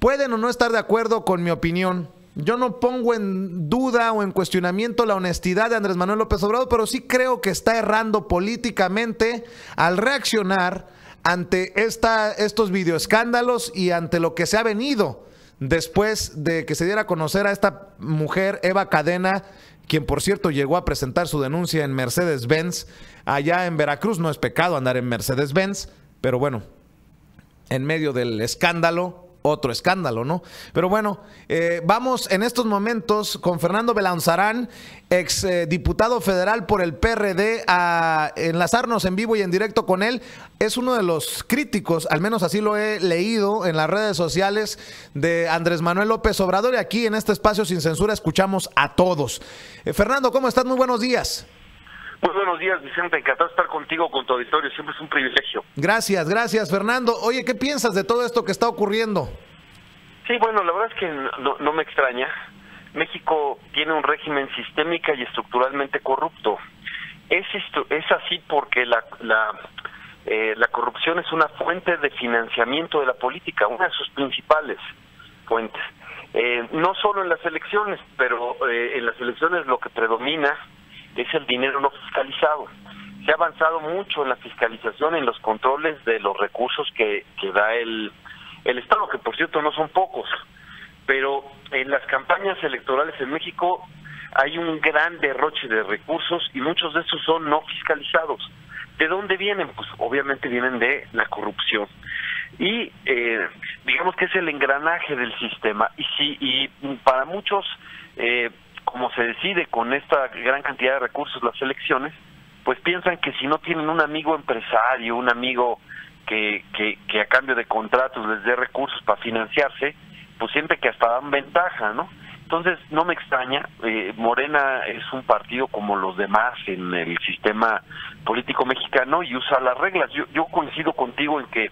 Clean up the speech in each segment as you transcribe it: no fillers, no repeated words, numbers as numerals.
pueden o no estar de acuerdo con mi opinión. Yo no pongo en duda o en cuestionamiento la honestidad de Andrés Manuel López Obrador, pero sí creo que está errando políticamente al reaccionar ante estos videoescándalos y ante lo que se ha venido después de que se diera a conocer a esta mujer, Eva Cadena, quien por cierto llegó a presentar su denuncia en Mercedes-Benz, allá en Veracruz. No es pecado andar en Mercedes-Benz, pero bueno, en medio del escándalo, otro escándalo, ¿no? Pero bueno, vamos en estos momentos con Fernando Belanzarán, ex diputado federal por el PRD, a enlazarnos en vivo y en directo con él. Es uno de los críticos, al menos así lo he leído en las redes sociales, de Andrés Manuel López Obrador, y aquí en este espacio sin censura escuchamos a todos. Fernando, ¿cómo estás? Muy buenos días. Muy buenos días, Vicente, encantado de estar contigo, con tu auditorio, siempre es un privilegio. Gracias, Fernando. Oye, ¿qué piensas de todo esto que está ocurriendo? Sí, bueno, la verdad es que no me extraña. México tiene un régimen sistémica y estructuralmente corrupto. Es así porque la corrupción es una fuente de financiamiento de la política, una de sus principales fuentes. No solo en las elecciones, pero en las elecciones lo que predomina es el dinero no fiscalizado. Se ha avanzado mucho en la fiscalización, en los controles de los recursos que da el Estado, que por cierto no son pocos, pero en las campañas electorales en México hay un gran derroche de recursos y muchos de esos son no fiscalizados. ¿De dónde vienen? Pues obviamente vienen de la corrupción. Y digamos que es el engranaje del sistema. Y para muchos, como se decide con esta gran cantidad de recursos las elecciones, pues piensan que si no tienen un amigo empresario, un amigo que a cambio de contratos les dé recursos para financiarse, pues siempre que hasta dan ventaja, ¿no? Entonces no me extraña, Morena es un partido como los demás en el sistema político mexicano y usa las reglas. Yo coincido contigo en que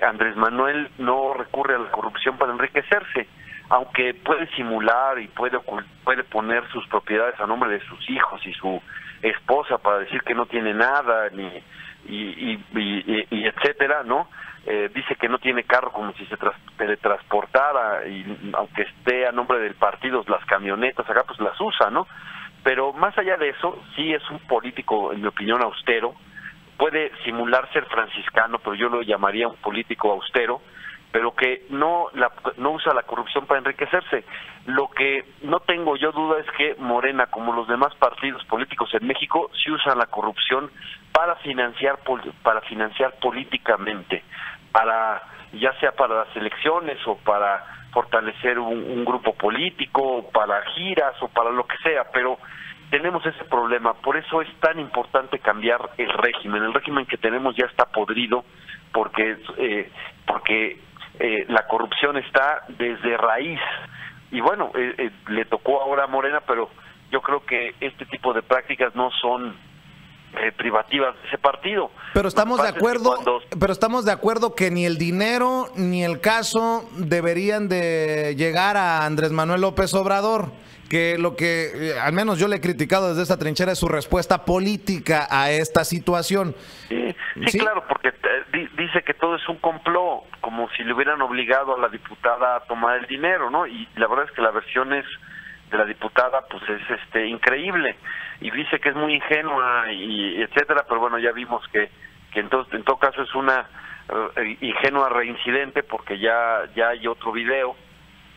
Andrés Manuel no recurre a la corrupción para enriquecerse, aunque puede simular y puede poner sus propiedades a nombre de sus hijos y su esposa para decir que no tiene nada, y etcétera, ¿no? Dice que no tiene carro como si se teletransportara, y aunque esté a nombre del partido, las camionetas acá pues las usa, ¿no? Pero más allá de eso, sí es un político, en mi opinión, austero. Puede simular ser franciscano, pero yo lo llamaría un político austero, pero que no usa la corrupción para enriquecerse. Lo que no tengo yo duda es que Morena, como los demás partidos políticos en México, sí usan la corrupción para financiar políticamente, ya sea para las elecciones o para fortalecer un grupo político, para giras o para lo que sea, pero tenemos ese problema. Por eso es tan importante cambiar el régimen. El régimen que tenemos ya está podrido porque la corrupción está desde raíz. Y bueno, le tocó ahora a Morena, pero yo creo que este tipo de prácticas no son privativas de ese partido. Pero estamos de acuerdo, que ni el dinero ni el caso deberían de llegar a Andrés Manuel López Obrador, que lo que al menos yo le he criticado desde esta trinchera es su respuesta política a esta situación. Sí, claro, porque dice que todo es un complot, como si le hubieran obligado a la diputada a tomar el dinero, ¿no? Y la verdad es que la versión de la diputada pues es increíble, y dice que es muy ingenua y etcétera, pero bueno, ya vimos que en todo caso es una ingenua reincidente, porque ya hay otro video.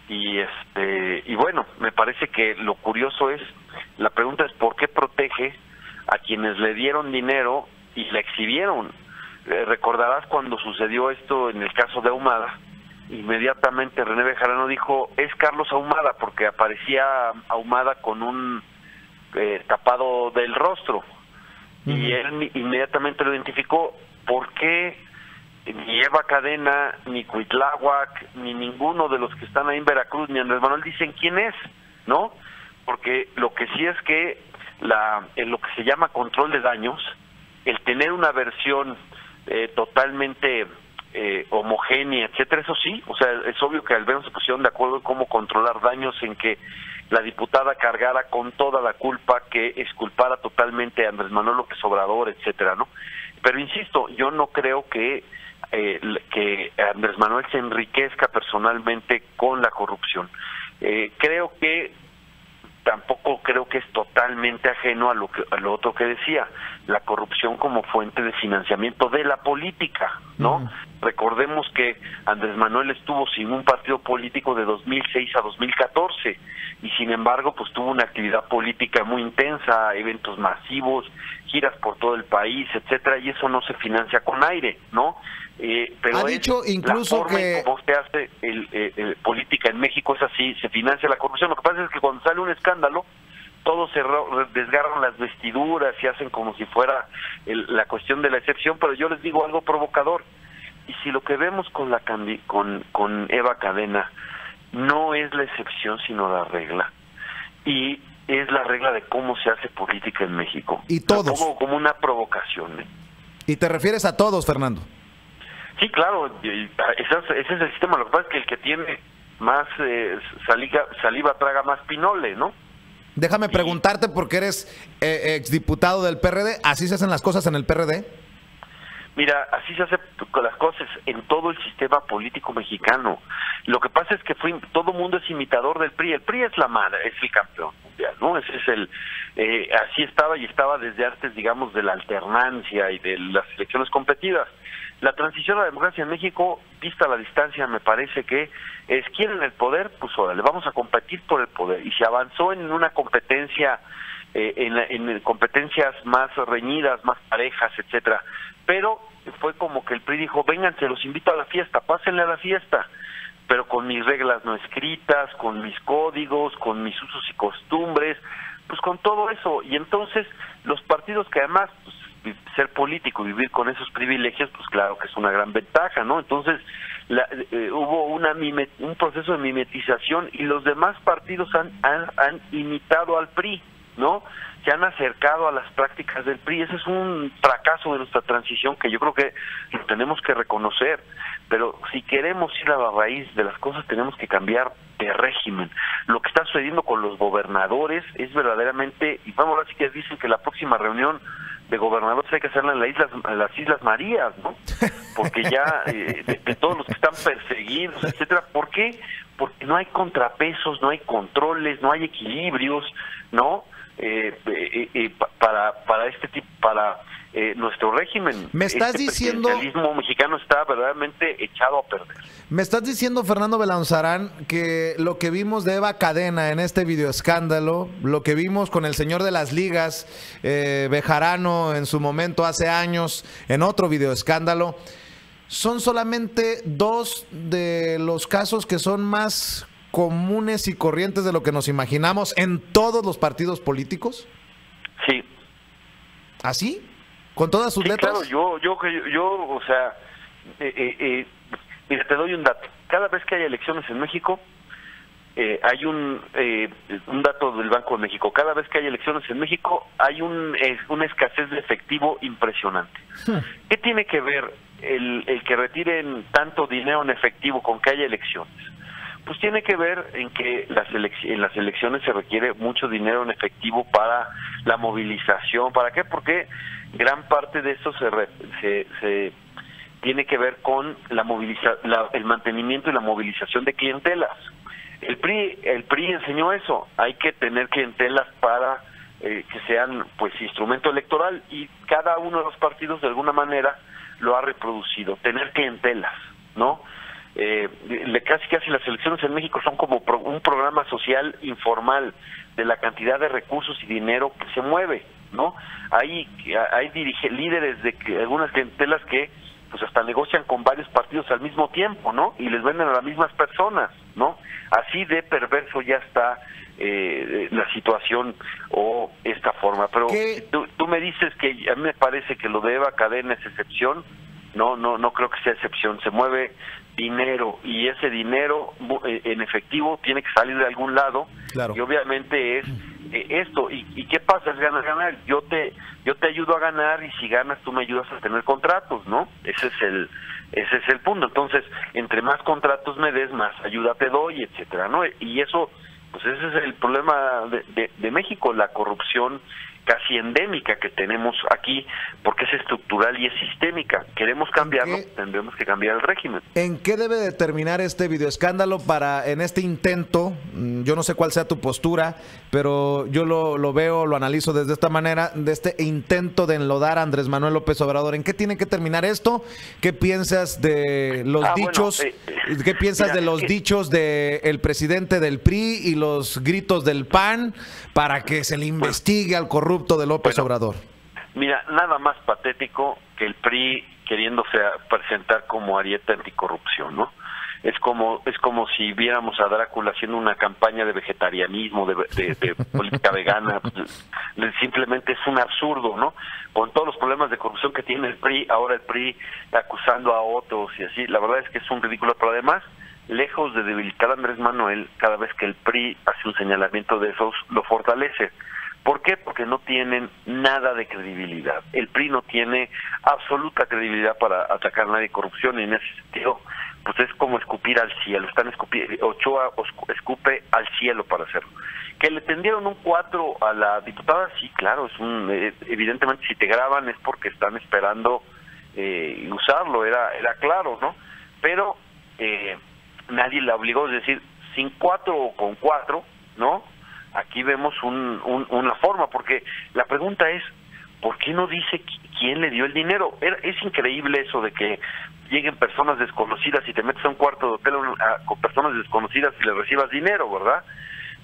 Y bueno, me parece que lo curioso la pregunta es ¿por qué protege a quienes le dieron dinero y la exhibieron? Recordarás cuando sucedió esto en el caso de Ahumada, inmediatamente René Bejarano dijo, es Carlos Ahumada, porque aparecía Ahumada con un tapado del rostro, y él inmediatamente lo identificó. ¿Por qué ni Eva Cadena, ni Cuitláhuac, ni ninguno de los que están ahí en Veracruz, ni Andrés Manuel dicen quién es, ¿no? Porque lo que sí es que en lo que se llama control de daños, el tener una versión totalmente homogénea, etcétera, eso sí, o sea, es obvio que al menos se pusieron de acuerdo en cómo controlar daños, en que la diputada cargara con toda la culpa, que exculpara totalmente a Andrés Manuel López Obrador, etcétera, ¿no? Pero insisto, yo no creo que que Andrés Manuel se enriquezca personalmente con la corrupción. Creo que tampoco creo que es totalmente ajeno a lo otro que decía, la corrupción como fuente de financiamiento de la política, ¿no? Recordemos que Andrés Manuel estuvo sin un partido político de 2006 a 2014 y sin embargo pues tuvo una actividad política muy intensa, eventos masivos, giras por todo el país, etcétera, y eso no se financia con aire, ¿no? Pero ha dicho incluso la forma que en cómo se hace política en México es así, se financia la corrupción. Lo que pasa es que cuando sale un escándalo, todos se desgarran las vestiduras y hacen como si fuera la cuestión de la excepción, pero yo les digo algo provocador. Y si lo que vemos con con Eva Cadena no es la excepción sino la regla, y es la regla de cómo se hace política en México. Y todos. Lo pongo como una provocación. Y te refieres a todos, Fernando. Sí, claro, ese es el sistema. Lo que pasa es que el que tiene más saliva traga más pinole, ¿no? Déjame preguntarte, porque eres exdiputado del PRD, ¿así se hacen las cosas en el PRD? Mira, así se hacen las cosas en todo el sistema político mexicano. Lo que pasa es que todo mundo es imitador del PRI. El PRI es la madre, es el campeón mundial, ¿no? Ese es así estaba y estaba desde antes, digamos, de la alternancia y de las elecciones competidas. La transición a la democracia en México, vista a la distancia, me parece que quieren el poder, pues órale, vamos a competir por el poder. Y se avanzó en una competencia, en competencias más reñidas, más parejas, etcétera. Pero fue como que el PRI dijo, vénganse, los invito a la fiesta, pásenle a la fiesta, pero con mis reglas no escritas, con mis códigos, con mis usos y costumbres, pues con todo eso. Y entonces los partidos que además, pues, ser político y vivir con esos privilegios, pues claro que es una gran ventaja, ¿no? Entonces hubo un proceso de mimetización y los demás partidos han imitado al PRI, ¿no? Se han acercado a las prácticas del PRI. Ese es un fracaso de nuestra transición que yo creo que lo tenemos que reconocer, pero si queremos ir a la raíz de las cosas tenemos que cambiar de régimen. Lo que está sucediendo con los gobernadores es verdaderamente, y vamos a ver si que dicen que la próxima reunión de gobernadores hay que hacerla en las Islas Marías, ¿no? Porque ya de todos los que están perseguidos, etcétera. ¿Por qué? Porque no hay contrapesos, no hay controles, no hay equilibrios, ¿no? Para este tipo, para nuestro régimen. Me estás diciendo, el presidencialismo mexicano está verdaderamente echado a perder. Me estás diciendo, Fernando Belanzarán, que lo que vimos de Eva Cadena en este videoescándalo, lo que vimos con el señor de las ligas, Bejarano, en su momento hace años, en otro videoescándalo, son solamente dos de los casos que son más comunes y corrientes de lo que nos imaginamos en todos los partidos políticos. Sí. ¿Así? ¿Con todas sus letras? Claro, yo, o sea, mira, te doy un dato. Cada vez que hay elecciones en México, hay un dato del Banco de México. Cada vez que hay elecciones en México, hay una escasez de efectivo impresionante. ¿Qué tiene que ver el que retiren tanto dinero en efectivo con que haya elecciones? Pues tiene que ver en que en las elecciones se requiere mucho dinero en efectivo para la movilización. ¿Para qué? Porque gran parte de eso se tiene que ver con el mantenimiento y la movilización de clientelas. El PRI enseñó eso. Hay que tener clientelas para que sean pues instrumento electoral, y cada uno de los partidos de alguna manera lo ha reproducido. Tener clientelas, ¿no? Casi las elecciones en México son como un programa social informal de la cantidad de recursos y dinero que se mueve, ¿no? Hay líderes de algunas clientelas que pues hasta negocian con varios partidos al mismo tiempo, ¿no? Y les venden a las mismas personas, ¿no? Así de perverso ya está la situación o esta forma. Pero tú me dices que a mí me parece que lo de Eva Cadena es excepción. No creo que sea excepción. Se mueve dinero, y ese dinero en efectivo tiene que salir de algún lado. Claro. Y obviamente es esto. ¿Y qué pasa? Es ganar. Yo te ayudo a ganar, y si ganas tú me ayudas a tener contratos, ¿no? Ese es el punto. Entonces, entre más contratos me des, más ayuda te doy, etcétera, ¿no? Y eso, pues ese es el problema de México. La corrupción casi endémica que tenemos aquí, porque es estructural y es sistémica. Queremos cambiarlo, tendremos que cambiar el régimen. ¿En qué debe determinar este videoescándalo para, en este intento, yo no sé cuál sea tu postura, pero yo lo veo, lo analizo desde esta manera, de este intento de enlodar a Andrés Manuel López Obrador? ¿En qué tiene que terminar esto? ¿Qué piensas de los dichos? ¿Qué piensas de los dichos del presidente del PRI y los gritos del PAN para que se le investigue al corrupto de López Obrador? Mira, nada más patético que el PRI queriéndose presentar como ariete anticorrupción, ¿no? Es como si viéramos a Drácula haciendo una campaña de vegetarianismo, de política vegana. Simplemente es un absurdo, ¿no? Con todos los problemas de corrupción que tiene el PRI, ahora el PRI acusando a otros y así. La verdad es que es un ridículo, pero además, lejos de debilitar a Andrés Manuel, cada vez que el PRI hace un señalamiento de esos, lo fortalece. ¿Por qué? Porque no tienen nada de credibilidad. El PRI no tiene absoluta credibilidad para atacar a nadie de corrupción, y en ese sentido, pues es como escupir al cielo. Ochoa escupe al cielo para hacerlo. Que le tendieron un 4 a la diputada, sí, claro, evidentemente si te graban es porque están esperando usarlo, era claro, ¿no? Pero nadie la obligó, es decir, sin 4 o con 4, ¿no? Aquí vemos una forma, porque la pregunta es, ¿por qué no dice quién le dio el dinero? Es increíble eso de que lleguen personas desconocidas y te metes a un cuarto de hotel con personas desconocidas y les recibas dinero, ¿verdad?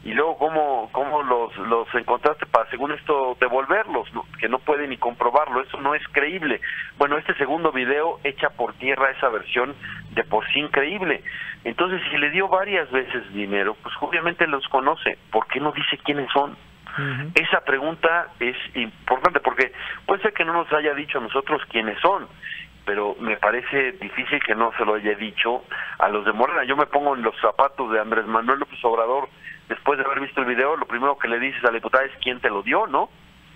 Y luego cómo los encontraste para, según esto, devolverlos, ¿no? Que no pueden ni comprobarlo. Eso no es creíble. Bueno, este segundo video echa por tierra esa versión de por sí increíble. Entonces, si le dio varias veces dinero, pues obviamente los conoce. ¿Por qué no dice quiénes son? Esa pregunta es importante, porque puede ser que no nos haya dicho a nosotros quiénes son, pero me parece difícil que no se lo haya dicho a los de Morena. Yo me pongo en los zapatos de Andrés Manuel López Obrador. Después de haber visto el video, lo primero que le dices a la diputada es quién te lo dio, ¿no?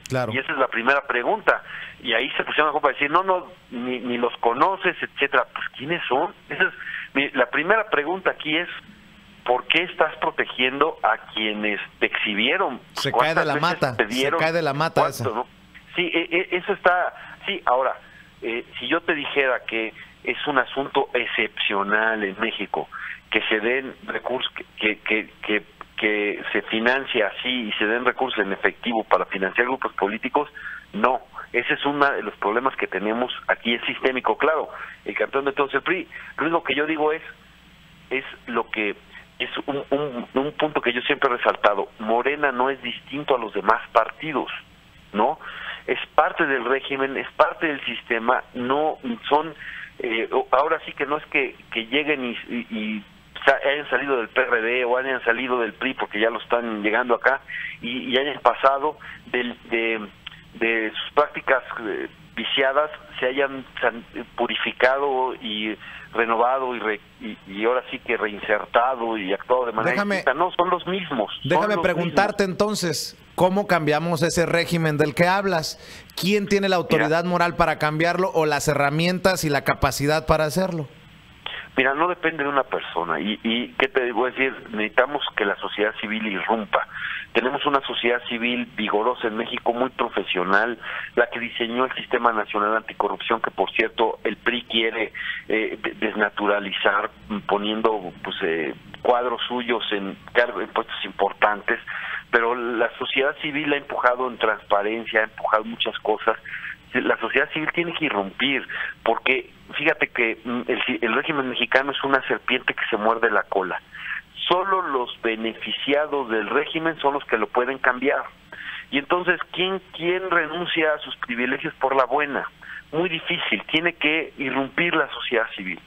Claro. Y esa es la primera pregunta. Y ahí se pusieron a decir, no, ni los conoces, etcétera. Pues, ¿quiénes son? La primera pregunta aquí es, ¿por qué estás protegiendo a quienes te exhibieron? Se cae de la mata, esa. ¿No? Sí, eso está... Sí, ahora, si yo te dijera que es un asunto excepcional en México, que se den recursos, que se financie así y se den recursos en efectivo para financiar grupos políticos, no. Ese es uno de los problemas que tenemos aquí, es sistémico, claro. El campeón de todos es el PRI. Lo único que yo digo es lo que es un punto que yo siempre he resaltado. Morena no es distinto a los demás partidos, ¿no? Es parte del régimen, es parte del sistema, no son... ahora sí que no es que lleguen y hayan salido del PRD o hayan salido del PRI porque ya lo están llegando acá y hayan pasado de sus prácticas viciadas, se hayan purificado y renovado y ahora sí que reinsertado y actuado de manera distinta. No, son los mismos. Déjame preguntarte entonces, ¿cómo cambiamos ese régimen del que hablas? ¿Quién tiene la autoridad moral para cambiarlo o las herramientas y la capacidad para hacerlo? Mira, no depende de una persona. ¿Y qué te voy a decir? Necesitamos que la sociedad civil irrumpa. Tenemos una sociedad civil vigorosa en México, muy profesional, la que diseñó el Sistema Nacional Anticorrupción, que por cierto el PRI quiere desnaturalizar, poniendo cuadros suyos en puestos importantes, pero la sociedad civil ha empujado en transparencia, ha empujado muchas cosas. La sociedad civil tiene que irrumpir, porque fíjate que el régimen mexicano es una serpiente que se muerde la cola. Solo los beneficiados del régimen son los que lo pueden cambiar. Y entonces, ¿quién renuncia a sus privilegios por la buena? Muy difícil, tiene que irrumpir la sociedad civil.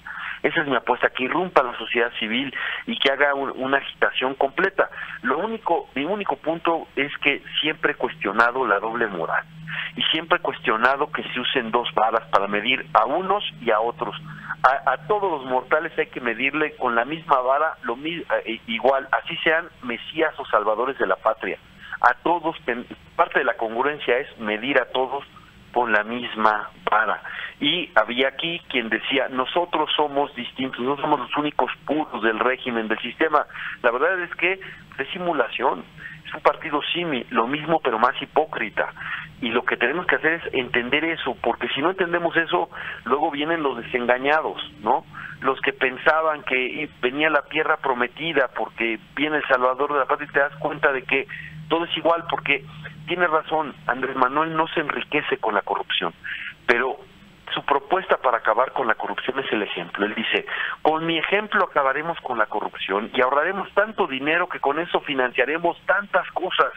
Esa es mi apuesta, que irrumpa la sociedad civil y que haga una agitación completa. Mi único punto es que siempre he cuestionado la doble moral y siempre he cuestionado que se usen dos varas para medir a unos y a otros. A todos los mortales hay que medirle con la misma vara, igual, así sean mesías o salvadores de la patria. A todos, parte de la congruencia es medir a todos con la misma vara. Y había aquí quien decía, nosotros somos distintos, no somos los únicos puros del régimen, del sistema. La verdad es que es simulación, es un partido simi, lo mismo pero más hipócrita. Y lo que tenemos que hacer es entender eso, porque si no entendemos eso, luego vienen los desengañados, ¿no? Los que pensaban que venía la tierra prometida porque viene el Salvador de la patria, y te das cuenta de que todo es igual, porque tiene razón, Andrés Manuel no se enriquece con la corrupción, pero su propuesta para acabar con la corrupción es el ejemplo. Él dice, con mi ejemplo acabaremos con la corrupción y ahorraremos tanto dinero que con eso financiaremos tantas cosas.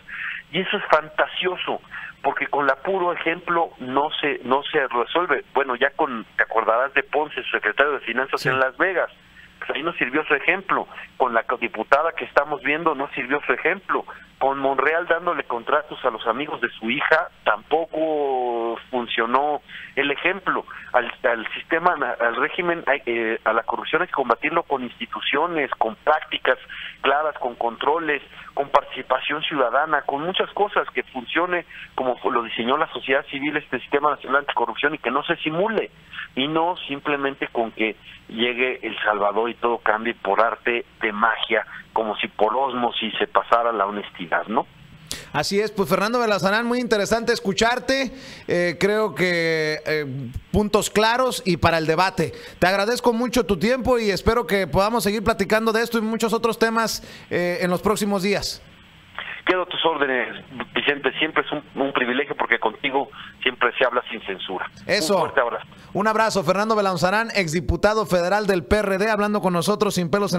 Y eso es fantasioso, porque con la puro ejemplo no se resuelve. Bueno, ya te acordarás de Ponce, su secretario de Finanzas en Las Vegas. Pues ahí no sirvió su ejemplo. Con la diputada que estamos viendo no sirvió su ejemplo. Con Monreal dándole contratos a los amigos de su hija tampoco funcionó el ejemplo. Al sistema, al régimen, a la corrupción hay que combatirlo con instituciones, con prácticas claras, con controles, con participación ciudadana, con muchas cosas que funcione como lo diseñó la sociedad civil, este sistema nacional anticorrupción, y que no se simule, y no simplemente con que llegue El Salvador y todo cambie por arte de magia, como si por ósmosis se pasara la honestidad, ¿no? Así es, pues Fernando Belazarán, muy interesante escucharte, creo que puntos claros y para el debate. Te agradezco mucho tu tiempo y espero que podamos seguir platicando de esto y muchos otros temas en los próximos días. Quedo a tus órdenes, Vicente, siempre es un privilegio porque contigo siempre se habla sin censura. Eso. Un fuerte abrazo. Un abrazo, Fernando Belazarán, exdiputado federal del PRD, hablando con nosotros sin pelos en